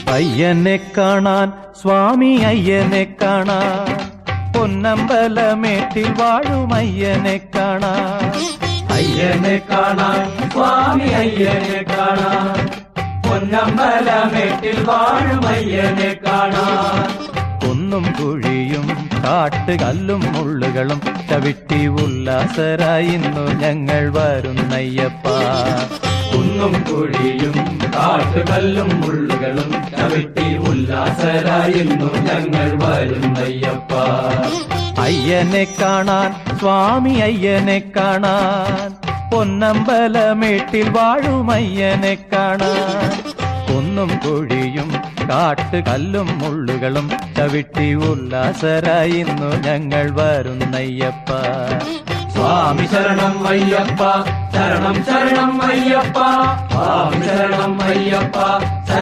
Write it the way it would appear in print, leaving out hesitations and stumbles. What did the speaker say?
അയ്യനെ കാണാൻ സ്വാമി അയ്യനെ കാണാൻ പൊന്നമ്പലമേട്ടിൽ വാഴും അയ്യനെ കാണാൻ അയ്യനെ കാണാൻ സ്വാമി അയ്യനെ കാണാൻ പൊന്നമ്പലമേട്ടിൽ വാഴും അയ്യനെ കാണാൻ കുന്നും കുഴിയും കാട്ടുകല്ലും മുള്ളുകളും ചവിട്ടി ഉല്ലാസരായി ഇന്നു ഞങ്ങൾ വരുന്നയ്യപ്പ കുന്നും കുഴിയും കാട്ടുകല്ലും മുള്ളുകളും ചവിട്ടി ഉല്ലാസരായിരുന്നു ഞങ്ങൾ വരുന്നയ്യപ്പ അയ്യനെ കാണാൻ സ്വാമി അയ്യനെ കാണാൻ പൊന്നമ്പലമേട്ടിൽ വാഴും അയ്യനെ കാണാൻ കുന്നും കുഴിയും കാട്ടുകല്ലും മുള്ളുകളും ചവിട്ടി ഉല്ലാസരായി ഇന്നു ഞങ്ങൾ വരുന്നയ്യപ്പ സ്വാമി ശരണം അയ്യപ്പ ശരണം ശരണം അയ്യപ്പ സ്വാമി ശരണം അയ്യപ്പ